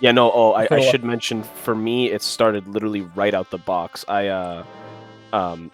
Yeah, no, I For should mention, for me, it started literally right out the box. Um,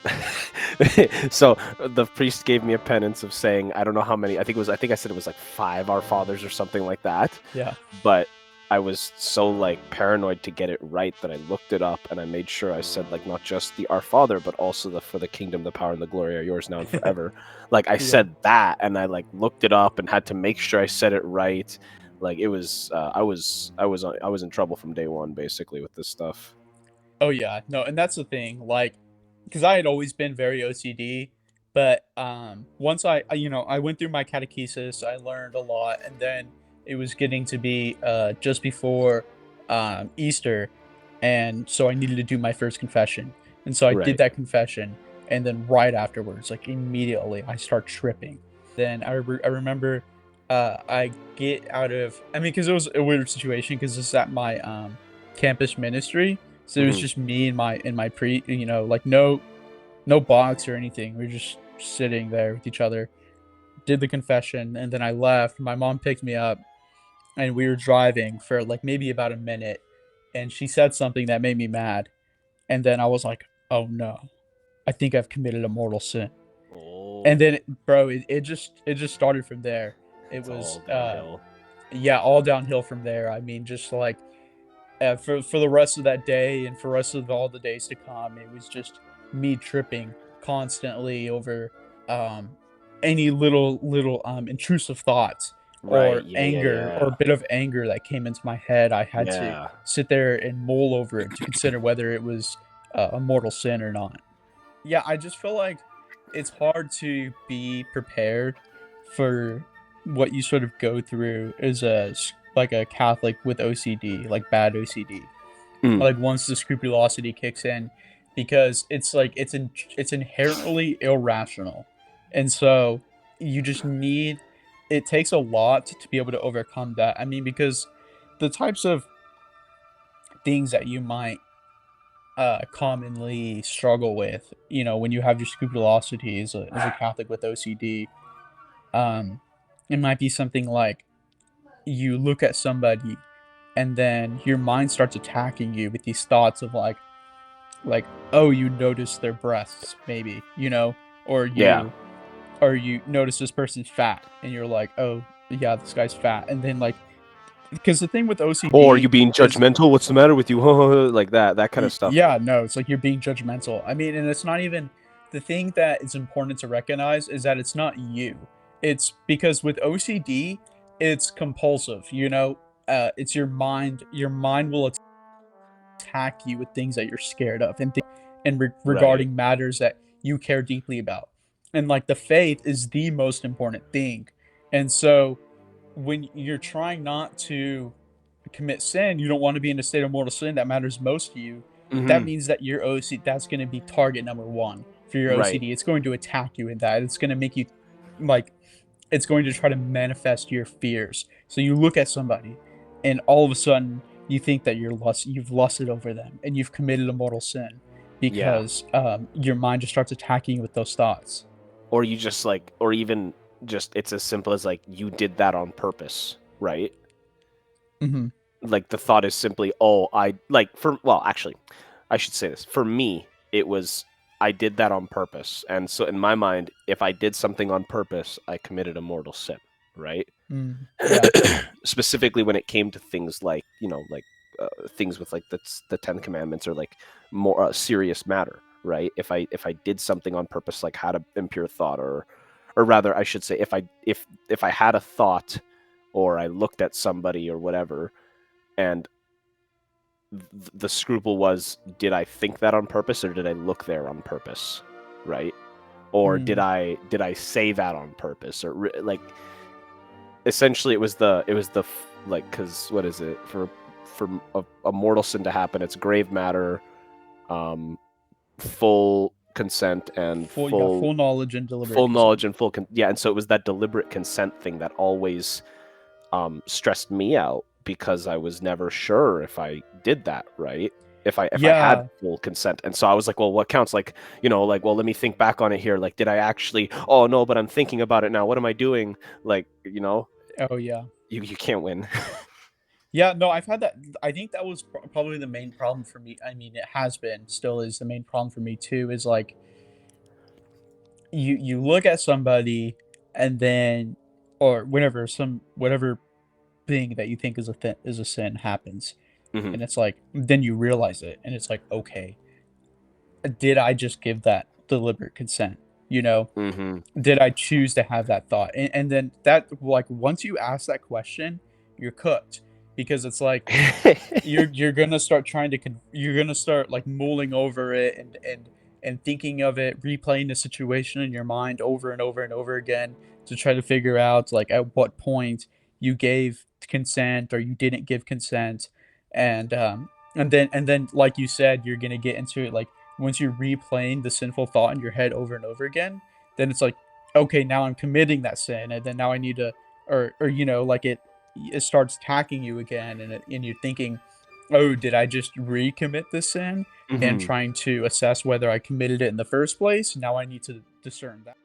so the priest gave me a penance of saying, I don't know how many, I think I said it was like 5 Our Fathers or something like that. yeah, But I was so like paranoid to get it right that I looked it up and I made sure I said like not just the Our Father, but also the for the kingdom, the power, and the glory are yours now and forever. Like I yeah. said that, and I like looked it up and had to make sure I said it right. Like it was, I was in trouble from day one basically with this stuff. Oh yeah, no, and that's the thing, like, because I had always been very OCD, but once I went through my catechesis, I learned a lot, and then it was getting to be just before Easter, and so I needed to do my first confession, and so I did Right. that confession, and then right afterwards, like immediately, I start tripping. Then I remember I get out of, I mean, because it was a weird situation because it's at my campus ministry, so it was Hmm. just me and my pre, like no box or anything. We were just sitting there with each other. Did the confession and then I left. My mom picked me up and we were driving for like maybe about a minute and she said something that made me mad. And then I was like, "Oh no. I think I've committed a mortal sin." And Oh, then bro, it just started from there. It it's all was downhill. yeah, all downhill from there. I mean, just like for the rest of that day and for the rest of all the days to come, it was just me tripping constantly over um, any little intrusive thoughts Right. or Yeah. Yeah. anger or Yeah. a bit of anger that came into my head. I had to Yeah. sit there and mull over it to consider whether it was a mortal sin or not. Yeah, I just feel like it's hard to be prepared for what you sort of go through as like a Catholic with OCD, like bad OCD. Mm. Like once the scrupulosity kicks in, because it's like it's inherently irrational, and so you just need. It takes a lot to be able to overcome that. I mean, because the types of things that you might commonly struggle with, when you have your scrupulosity as a Catholic with OCD. Um, it might be something like you look at somebody and then your mind starts attacking you with these thoughts of like oh, you notice their breasts maybe, or Yeah. you notice this person's fat and you're like, oh yeah, this guy's fat, and then like because the thing with Or are you OCD being is judgmental? What's the matter with you? Like that kind of stuff. Yeah, no, it's like you're being judgmental. I mean, and it's not even the thing that is important to recognize is that it's not you. It's because with OCD, it's compulsive, it's your mind. Your mind will attack you with things that you're scared of and Right. regarding matters that you care deeply about. And like the faith is the most important thing. And so when you're trying not to commit sin, you don't want to be in a state of mortal sin that matters most to you. That Hmm. means that your OCD, that's going to be target number one for your Right. OCD. It's going to attack you in that. It's going to make you like, it's going to try to manifest your fears. So you look at somebody and all of a sudden you think that you've lusted over them and you've committed a mortal sin Yeah. because your mind just starts attacking you with those thoughts. Or you just like, or even just, it's as simple as like you did that on purpose, right? Hmm. Like the thought is simply, oh, I like for well, actually, I should say this. For me, it was I did that on purpose, and so in my mind, if I did something on purpose, I committed a mortal sin, right? Mm. Yeah. Specifically when it came to things like like things with like the Ten Commandments or like more serious matter, right? If I did something on purpose, like had a impure thought, or rather, I should say, if I had a thought, or I looked at somebody or whatever, and the scruple was, did I think that on purpose or did I look there on purpose, right? Or did Mm. I say that on purpose, or like essentially it was the like, because what is it, for a mortal sin to happen, it's grave matter, um full consent, and Full, you got full full knowledge and deliberate full consent. knowledge and yeah, and so it was that deliberate consent thing that always stressed me out, because I was never sure if I did that right, if I had Yeah. full consent. And so I was like, well, what counts? Like, like, well, let me think back on it here. Like, did I actually? Oh no, but I'm thinking about it now. What am I doing? Like, Oh yeah. you can't win. Yeah, no, I've had that. I think that was probably the main problem for me. I mean, it has been, still is the main problem for me too. Is like you look at somebody, and then, or whenever some whatever thing that you think is is a sin happens, Hmm. and it's like then you realize it, and it's like, okay, did I just give that deliberate consent? You know, Hmm. did I choose to have that thought? And then that, like, once you ask that question, you're cooked, because it's like you're gonna start trying to you're gonna start like mulling over it, and thinking of it, replaying the situation in your mind over and over and over again, to try to figure out like at what point you gave consent or you didn't give consent. And um and then and then like you said, you're gonna get into it, like, once you're replaying the sinful thought in your head over and over again, then it's like, okay, now I'm committing that sin, and then now I need to, or like it starts attacking you again, and you're thinking, oh, did I just recommit this sin? And Hmm. trying to assess whether I committed it in the first place. Now I need to discern that.